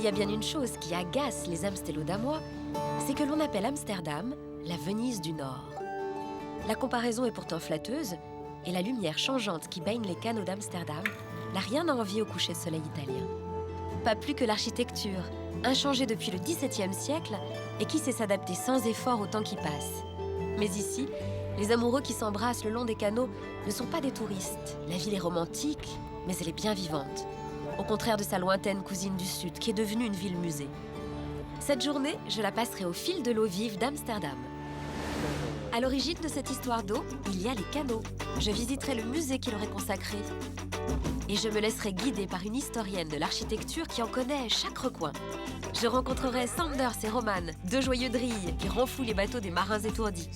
y a bien une chose qui agace les Amstellodamois, c'est que l'on appelle Amsterdam la Venise du Nord. La comparaison est pourtant flatteuse, et la lumière changeante qui baigne les canaux d'Amsterdam n'a rien à envier au coucher de soleil italien. Pas plus que l'architecture, inchangée depuis le XVIIe siècle et qui sait s'adapter sans effort au temps qui passe. Mais ici, les amoureux qui s'embrassent le long des canaux ne sont pas des touristes. La ville est romantique, mais elle est bien vivante. Au contraire de sa lointaine cousine du Sud, qui est devenue une ville-musée. Cette journée, je la passerai au fil de l'eau vive d'Amsterdam. À l'origine de cette histoire d'eau, il y a les canaux. Je visiterai le musée qui leur est consacré. Et je me laisserai guider par une historienne de l'architecture qui en connaît chaque recoin. Je rencontrerai Sanders et Roman, deux joyeux drilles qui renflouent les bateaux des marins étourdis.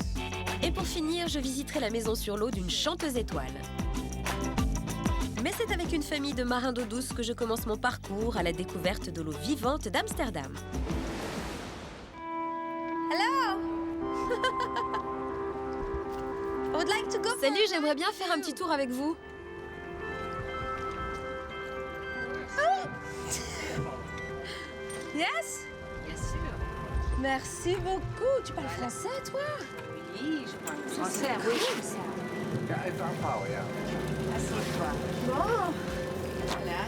Et pour finir, je visiterai la maison sur l'eau d'une chanteuse étoile. Mais c'est avec une famille de marins d'eau douce que je commence mon parcours à la découverte de l'eau vivante d'Amsterdam. Hello! I would like to go. Salut, j'aimerais bien faire un petit tour avec vous. Yes? Bien sûr. Merci beaucoup. Tu parles français, toi? Oui, je parle français, oui. Assieds-toi. Bon, Voilà.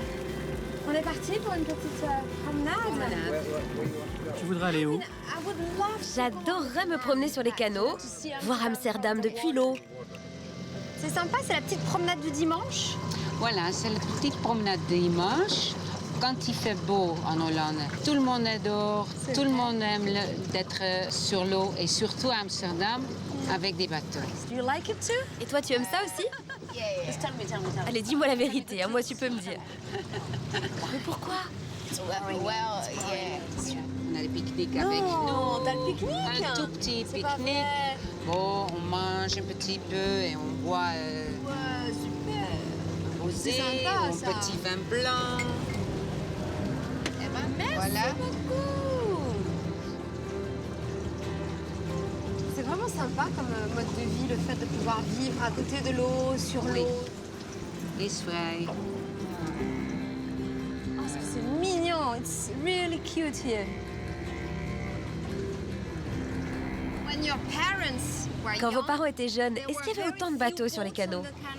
on est parti pour une petite promenade. Tu voudrais aller où? I would love to J'adorerais me promener sur les canaux, voir Amsterdam depuis l'eau. C'est sympa, c'est la petite promenade du dimanche. Voilà, c'est la petite promenade de dimanche. Quand il fait beau en Hollande, tout le monde adore, tout le monde aime d'être sur l'eau et surtout à Amsterdam avec des bateaux. Do you like it too? Et toi, tu aimes ça aussi? Just tell me. Allez, dis-moi la vérité, hein, moi tu peux me dire. Mais pourquoi? On a des pique-niques avec Non, nous. t'as le pique-nique. Un tout petit C'est pas pique-nique. vrai. Bon, on mange un petit peu et on boit Ouais, super. un rosé C'est sympa, ou un ça. petit vin blanc. Eh ben, Merci voilà. beaucoup. C'est vraiment sympa comme mode de vie, le fait de pouvoir vivre à côté de l'eau, sur Oui. l'eau. Les oreilles. Oh, c'est mignon. It's really cute here. When your parents were Quand vos young, parents étaient jeunes, there est-ce qu'il y were avait autant de very bateaux few sur les boats canaux? on the canal.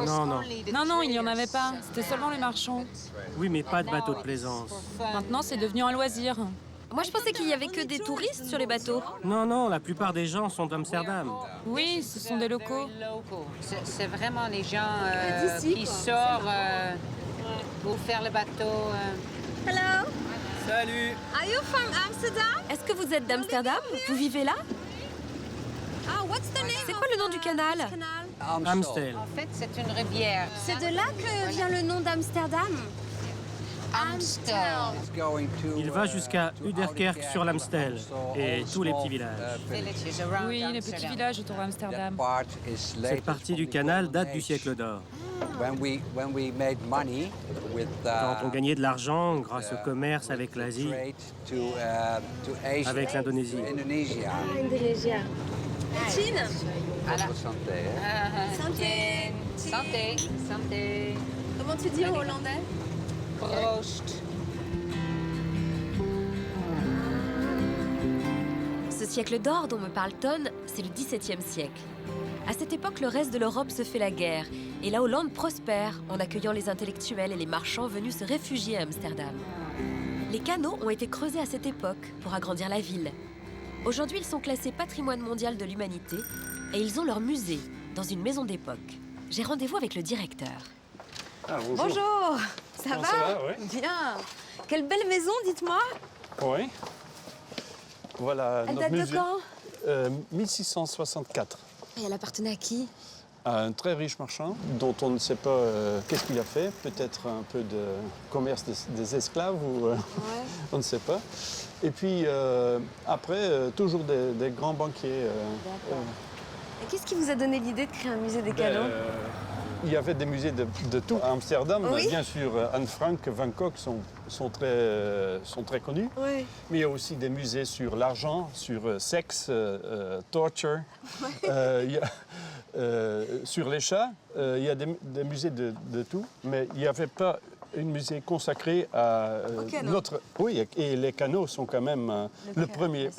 Non, non. Non, il n'y en avait pas. C'était seulement les marchands. Oui, mais pas de bateau de plaisance. Maintenant, c'est devenu un loisir. Moi, je pensais qu'il y avait que des touristes sur les bateaux. Non, non, la plupart des gens sont d'Amsterdam. Oui, ce sont des locaux. C'est vraiment les gens D'ici, qui quoi. sortent pour faire le bateau. Hello. Salut! Are you from Amsterdam? Est-ce que vous êtes d'Amsterdam? Vous vivez là? Ah, what's the name? C'est quoi le nom du canal? Amstel. En fait, c'est une rivière. C'est de là que vient le nom d'Amsterdam. Amstel. Il va jusqu'à Uderkerk sur l'Amstel et tous les petits villages. Oui, les petits villages autour d'Amsterdam. Cette partie du canal date du siècle d'or. Quand on gagnait de l'argent grâce au commerce avec l'Asie, avec l'Indonésie. Indonésia. Chine. Santé. Santé. Santé. Comment tu dis en hollandais? Proost. Ce siècle d'or dont me parle Ton, c'est le XVIIe siècle. À cette époque, le reste de l'Europe se fait la guerre et la Hollande prospère en accueillant les intellectuels et les marchands venus se réfugier à Amsterdam. Les canaux ont été creusés à cette époque pour agrandir la ville. Aujourd'hui, ils sont classés patrimoine mondial de l'humanité et ils ont leur musée dans une maison d'époque. J'ai rendez-vous avec le directeur. Ah, Bonjour. Ça Comment va? ça va, ouais. Bien. Quelle belle maison, dites-moi. Oui. Voilà Elle notre date de musée. quand? 1664. Et elle appartenait à qui? À un très riche marchand dont on ne sait pas qu'est-ce qu'il a fait. Peut-être un peu de commerce des esclaves ou on ne sait pas. Et puis après, toujours des grands banquiers. Et qu'est-ce qui vous a donné l'idée de créer un musée des canaux? Il y avait des musées de tout. À Amsterdam, Oui. bien sûr, Anne Frank, Van Gogh sont très connus. Oui. Mais il y a aussi des musées sur l'argent, sur sexe, torture. Sur les chats, il y a des musées de tout. Mais il n'y avait pas Un musée consacré à notre... Oui, et les canaux sont quand même le premier.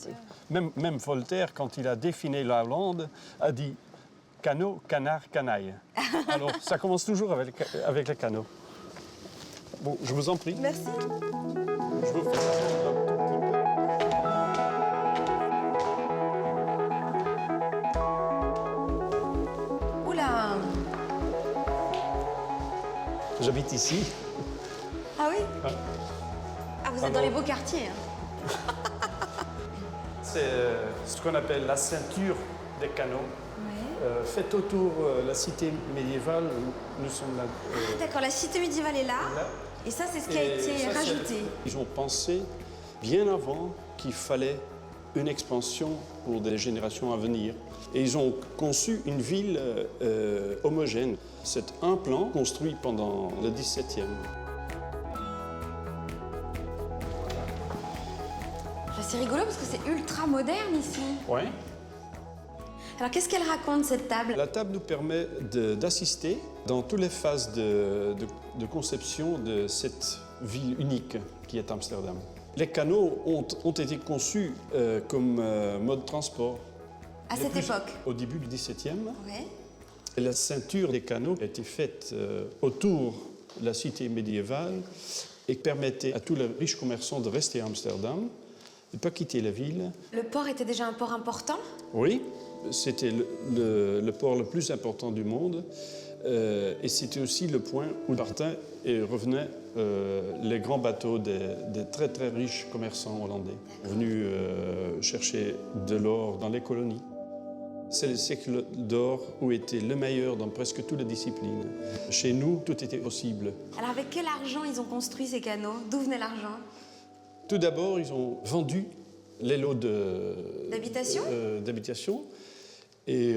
Même Voltaire, quand il a défini la Hollande, a dit canot, canard, canaille. Alors, ça commence toujours avec les canaux. Bon, je vous en prie. Merci. Je vous fais Oula. J'habite ici. Ah oui? Ah, vous êtes dans Alors- les beaux quartiers. Hein. C'est ce qu'on appelle la ceinture des canaux. Faite autour de la cité médiévale, nous sommes là. D'accord, la cité médiévale est là. Là. Et ça, c'est ce qui a Et été ça, c'est- rajouté. Ils ont pensé bien avant qu'il fallait une expansion pour des générations à venir. Et ils ont conçu une ville homogène. C'est un plan construit pendant le XVIIe. C'est rigolo parce que c'est ultra moderne ici. Ouais. Alors, qu'est-ce qu'elle raconte, cette table? La table nous permet d'assister dans toutes les phases de conception de cette ville unique qui est Amsterdam. Les canaux ont été conçus comme mode de transport. À cette époque? Au début du XVIIe. Ouais. Et la ceinture des canaux a été faite autour de la cité médiévale et permettait à tous les riches commerçants de rester à Amsterdam, de ne pas quitter la ville. Le port était déjà un port important? Oui, c'était le port le plus important du monde et c'était aussi le point où partaient et revenaient les grands bateaux des très très riches commerçants hollandais venus chercher de l'or dans les colonies. C'est le siècle d'or où était le meilleur dans presque toutes les disciplines. Chez nous, tout était possible. Alors, avec quel argent ils ont construit ces canaux? D'où venait l'argent? Tout d'abord, ils ont vendu les lots d'habitation. Et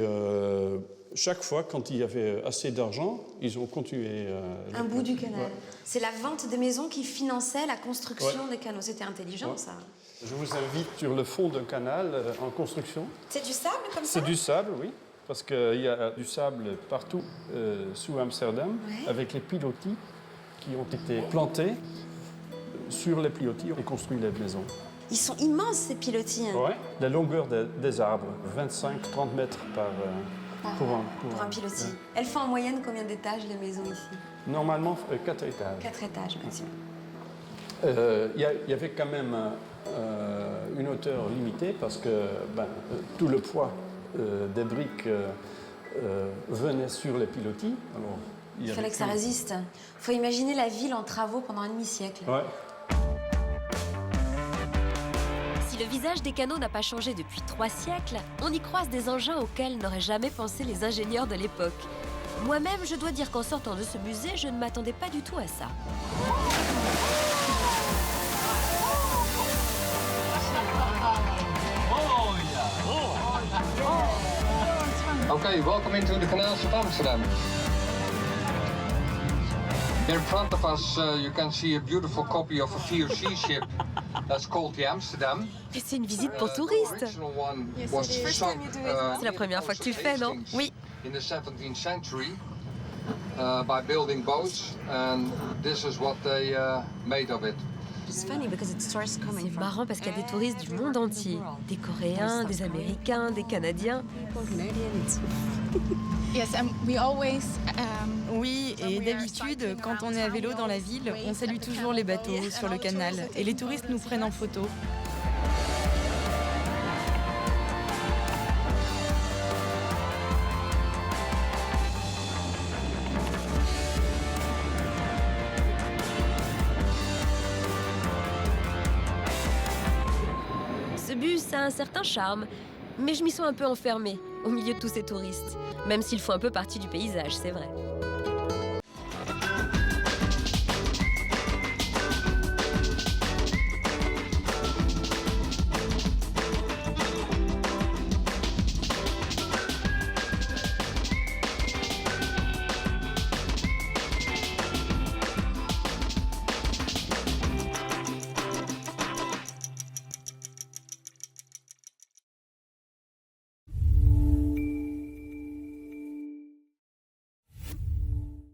chaque fois, quand il y avait assez d'argent, ils ont continué. Un bout du canal. Ouais. C'est la vente des maisons qui finançait la construction des canaux. C'était intelligent, Ouais. ça. Je vous invite sur le fond d'un canal en construction. C'est du sable comme ça? C'est du sable, oui, parce qu'il y a du sable partout sous Amsterdam, Ouais. avec les pilotis qui ont été plantés sur les pilotis et construit les maisons. Ils sont immenses, ces pilotis. Hein. Ouais. La longueur des arbres, 25-30 mètres pour Pour un pilotis. Ouais. Elles font en moyenne combien d'étages, les maisons ici? Normalement, 4 étages. 4 étages maximum. Il y avait quand même une hauteur limitée parce que tout le poids des briques venait sur les pilotis. Alors, Il fallait que ça résiste. Il faut imaginer la ville en travaux pendant un demi-siècle. Ouais. Si le visage des canaux n'a pas changé depuis 3 siècles, on y croise des engins auxquels n'auraient jamais pensé les ingénieurs de l'époque. Moi-même, je dois dire qu'en sortant de ce musée, je ne m'attendais pas du tout à ça. Okay, welcome into the canals of Amsterdam. In front of us, you can see a beautiful copy of a VOC ship that's called the Amsterdam. Et c'est une visite pour touristes. The original one was sunk, C'est la première fois que tu le fais, non? Oui. In the 17th century, by building boats, and this is what they made of it. C'est Marrant parce qu'il y a des touristes du monde entier. Des Coréens, des Américains, des Canadiens. Oui, et d'habitude, quand on est à vélo dans la ville, on salue toujours les bateaux sur le canal et les touristes nous prennent en photo. Ce bus a un certain charme, mais je m'y sens un peu enfermée, au milieu de tous ces touristes. Même s'ils font un peu partie du paysage, c'est vrai.